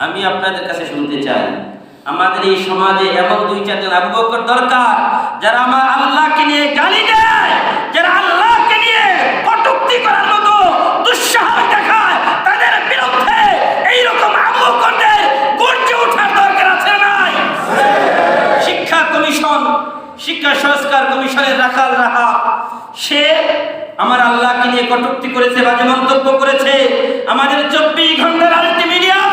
আমি আপনাদের কাছে শুনতে চাই, আমাদের এই সমাজে এমন 2-4 জন আবু বকর দরকার যারা আমার আল্লাহকে নিয়ে গালি দেয়, যারা আল্লাহকে নিয়ে কটূক্তি করার মতো দুঃসাহস দেখায়, তাদের বিরুদ্ধে এইরকম আবু বকরদের গর্জে ওঠার দরকার আছে নাই? শিক্ষা কমিশন, শিক্ষা সংস্কার কমিশনের রাখাল রাহা, সে আমার আল্লাহকে নিয়ে কটূক্তি করেছে, বাজে মন্তব্য করেছে। আমাদের 24 ঘন্টার আলটিমিডিয়াম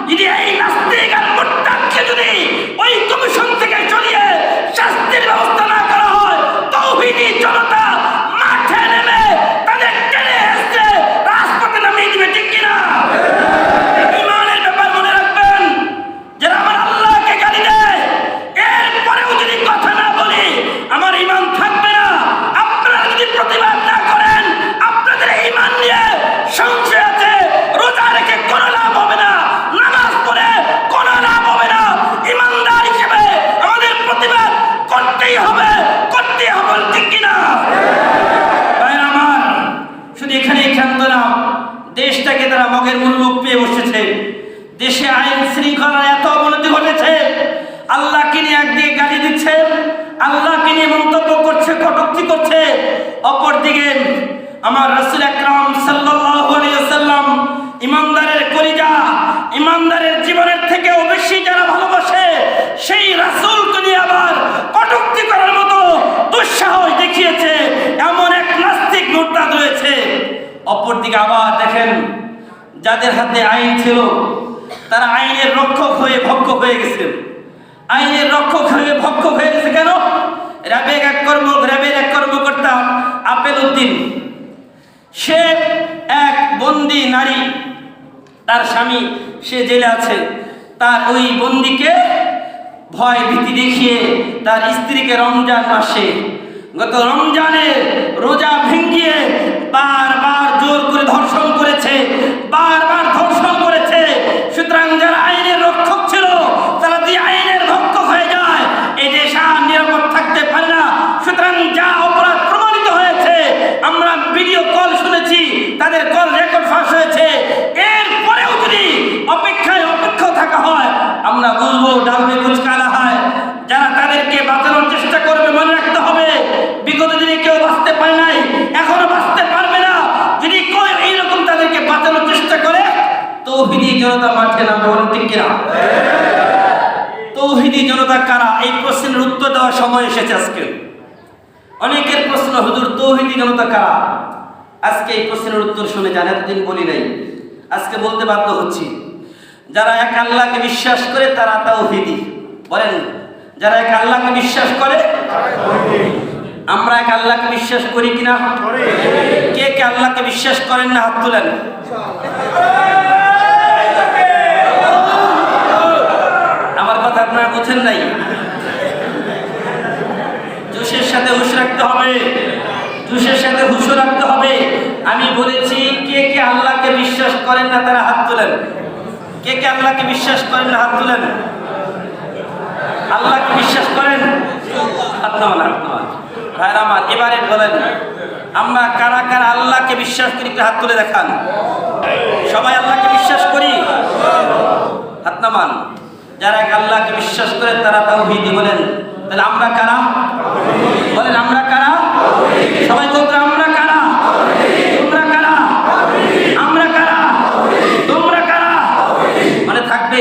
যদি এই নাস্তিক আর মুরতাদকে যদি ওই কমিশন থেকে সরিয়ে শাস্তির ব্যবস্থা না করা হয়, তাওহীদি জনতা মাঠে নেমে তাদের টেনে এসে রাজপথে নামিয়ে দিবে, ঠিক কিনা? ইমানের ব্যাপার মনে রাখবেন, যারা আমার আল্লাহকে গালি দেয় এরপরেও যদি কথা না বলি আমার ঈমান থাকবে না। আপনারা যদি প্রতিবাদ না করেন, আপনাদের ঈমান নিয়ে সংশয় আছে, রোজা রেখে কোনো লাভ হবে না, নামাজ পড়ে কোনো লাভ হবে না। ঈমানদার হিসেবে আমাদের প্রতিবাদ করতেই হবে, ঠিক কিনা? ভাইরা আমার, শুধু এখানেই ক্ষান্ত না, দেশটাকে তারা মগের মুল্লুক পেয়ে বসেছে। দেশে আইন শৃঙ্খলার এত অবনতি ঘটেছে, আল্লাহকে নিয়ে একদিকে গালি দিচ্ছে, আল্লাহকে নিয়ে মন্তব্য করছে, কটূক্তি করছে, অপরদিকে আমার রাসূল আকরাম সাল্লাল্লাহু আলাইহি ওয়াসাল্লাম ইমানদারের কলিজা, ইমানদারের জীবনের থেকেও বেশি যারা ভালোবাসে, সেই রাসূলকে নিয়ে আবার কটূক্তি করার মতো দুঃসাহস দেখিয়েছে এমন এক নাস্তিক মুরতাদ রয়েছে। অপরদিকে আবার দেখেন, যাদের হাতে আইন ছিল তারা আইনের রক্ষক হয়ে ভক্ষক হয়ে গেছে। আইনের রক্ষক হয়ে ভক্ষক হয়ে গেছে কেন? র্যাবের এক কর্মকর্তা আপেল উদ্দিন, সে এক বন্দী নারী, তার স্বামী সে জেলে আছে, তার ওই বন্দীকে ভয় ভীতি দেখিয়ে তার স্ত্রীকে রমজান মাসে গত রমজানে রোজা ভেঙিয়ে বারবার জোর করে ধর্ষণ করেছে, বারবার ধর্ষণ করেছে। সুতরাং যারা আইনের রক্ষক ছিল তারা যদি আইনের ভক্ষক হয়ে যায়, এই দেশ আর নিরাপদ থাকতে পারে না। সুতরাং যা অপরাধ প্রমাণিত হয়েছে, আমরা ভিডিও কল শুনেছি, তাদের কল রেকর্ড ফাঁস হয়েছে, এরপরেও যদি অপেক্ষা থাকা হয়, আমরা বুঝবো ডালবে কুচ কালা হয়। যারা তাদেরকে বাঁচানোর চেষ্টা করবে, মনে রাখতে হবে বিগত দিনে কেউ বাঁচতে পারে নাই, এখনো বাঁচতে পারবে না। যদি কেউ এইরকম তাদেরকে বাঁচানোর চেষ্টা করে, তাওহীদি জনতা মাঠে নামবে, বলেন ঠিক কিনা? তাওহীদি জনতা কারা? এই প্রশ্নের উত্তর দেওয়ার সময় এসেছে আজকে। অনেকের প্রশ্ন, হুজুর তাওহীদি জনতা কারা? আজকে এই প্রশ্নের উত্তর শুনে যান, এতদিন বলি নাই, আজকে বলতে বাধ্য হচ্ছি। যারা এক আল্লাহকে বিশ্বাস করে তারা তাওহীদি। বলেন, যারা এক আল্লাহকে বিশ্বাস করে? আমরা এক আল্লাহকে বিশ্বাস করি কিনা? কে কে আল্লাহকে বিশ্বাস করেন না হাত তুলেন। আমার কথা আপনারা বুঝেন নাই। জোশের সাথে হুঁশ রাখতে হবে, জোশের সাথে হুঁশ রাখতে হবে। আমি বলেছি কে কে আল্লাহকে বিশ্বাস করেন না তারা হাত তুলেন। কে কে আল্লাহকে বিশ্বাস করেন না হাত তুলেন। আল্লাহকে বিশ্বাস করেন? হাত নামান। ভাইরা আমার, এবারে বলেন আমরা কারা কারা আল্লাহকে বিশ্বাস করি, হাত তুলে দেখান। সবাই আল্লাহকে বিশ্বাস করি? হাত নামান। যারা এক আল্লাহকে বিশ্বাস করেন তারা তাওহীদি। বলেন তাহলে আমরা কারা? বলেন আমরা কারা? সবাই বলতে আমরা কারা? তোমরা কারা? আমরা কারা? তোমরা কারা? মানে থাকবে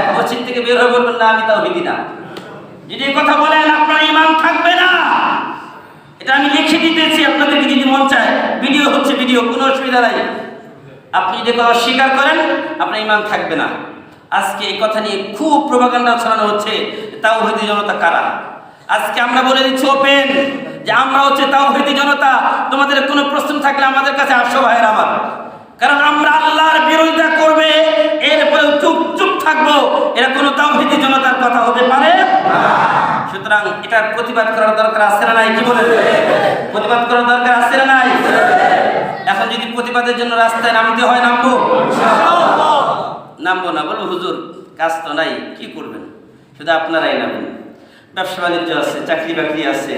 এক মসজিদ থেকে বের হয়ে বলবেন না আমি তাওহীদি না। যদি এই কথা বলেন আপনার ঈমান থাকবে না। এটা আমি লিখে দিতেছি, আপনাদেরকে যদি মন চায় ভিডিও হচ্ছে, ভিডিও, কোনো অসুবিধা নাই। আপনি যদি কথা অস্বীকার করেন আপনার ঈমান থাকবে না। আজকে এই কথা নিয়ে খুব প্রোপাগান্ডা ছড়ানো হচ্ছে, তাওহীদি জনতা কারা। আজকে আমরা বলে দিচ্ছি ওপেন যে আমরা হচ্ছে তাওহীদি জনতা। তোমাদের কোনো প্রশ্ন থাকলে আমাদের কাছে আসো ভাইয়ের আমার, কারণ আমরা আল্লাহর বিরোধিতা করবে এরপরেও চুপ থাকবো, এটা কোনো তাওহীদি জনতার কথা হতে পারে না। সুতরাং এটার প্রতিবাদ করার দরকার আছে না নাই? কি বলেন? প্রতিবাদ করার দরকার আছে না নাই? এখন যদি প্রতিবাদের জন্য রাস্তায় নামতে হয় নামবো? নামবো না, বলবো হুজুর কাজ তো নাই, কি করবেন? শুধু আপনারাই নামেন। ব্যবসা বাণিজ্য আছে, চাকরি বাকরি আছে,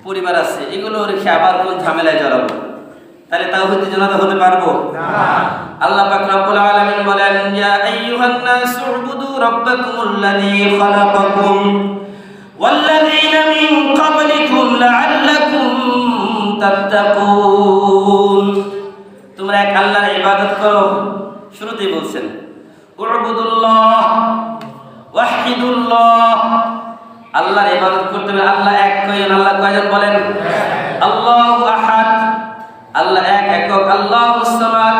পরিবার আছে, এগুলো রেখে আবার কোন ঝামেলায় জড়াবো? তাহলে তাওহীদের জনতা হতে পারবো না। আল্লাহ পাক রব্বুল আলামিন বলেন, ইয়া আইয়ুহান নাসু উবুদু রাব্বাকুমুল্লাযী খালাকাকুম ওয়াল্লাযীনা মিন ক্বাবলিকুম লাআল্লাকুম তাত্তাকুন। তোমরা এক আল্লাহর ইবাদত করো। শুরুতেই বলছেন উবুদুল্লাহ ওয়াহিদুল্লাহ, আল্লাহর ইবাদত করতে হবে। আল্লাহ এক, কয়জন? আল্লাহ কয়জন বলেন? আল্লাহু আহাদ, আল্লাহ এক, একক। আল্লাহুস সামাদ,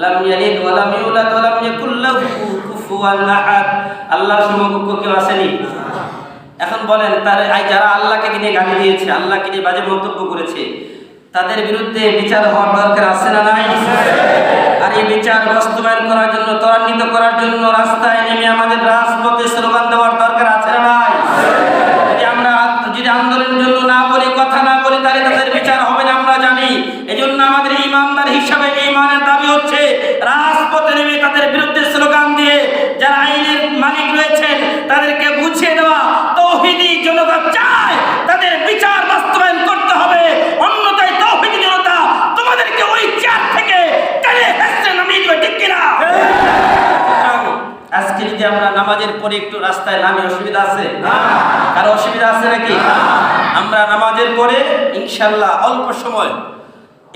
লাম ইয়ালিদ ওয়া লাম ইউলাদ ওয়া লাম ইয়াকুল লাহু কুফুয়ান আহাদ। আল্লাহর সমকক্ষ কেউ আসেনি। এখন বলেন, তার যারা আল্লাহকে নিয়ে গালি দিয়েছে, আল্লাহকে নিয়ে বাজে মন্তব্য করেছে, তাদের বিরুদ্ধে বিচার হওয়ার দরকার আছে না নাই? আর এই বিচার বাস্তবায়ন করার জন্য, ত্বরান্বিত করার জন্য রাস্তায় নেমে আমাদের রাজপথে স্লোগান দেওয়ার দরকার আছে না নাই? যদি আন্দোলনের জন্য না বলি, কথা না বলি, তাহলে তাদের বিচার হবে না, আমরা জানি। এজন্য আমাদের ইমানদার হিসাবে ইমানের দাবি হচ্ছে রাজপথে নেমে তাদের বিরুদ্ধে স্লোগান দিয়ে যারা আইনের মালিক রয়েছেন তাদেরকে বুঝিয়ে দেওয়া, তাওহীদি জনতা চায় তাদের বিচার বাস্তবায়ন করতে হবে। অন্যথায় তাওহীদি জনতা তোমাদেরকে ওই চেয়ার থেকে টেনে হেঁচড়ে নামিয়ে দিবে, ঠিক কিনা? আজকে যদি আমরা নামাজের পরে একটু রাস্তায় নামি, অসুবিধা আছে? কারো অসুবিধা আছে নাকি? আমরা নামাজের পরে ইনশাআল্লাহ অল্প সময়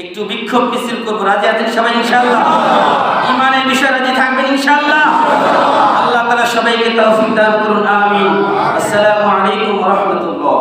একটু বিক্ষোভ মিছিল করবো। রাজি আছেন সবাই ইনশাআল্লাহ? ঈমানের বিষয়ে রাজি থাকবেন ইনশাআল্লাহ? আল্লাহ তাআলা সবাইকে তৌফিক দান করুন, আমিন। আসসালামু আলাইকুম ওয়া রাহমাতুল্লাহ।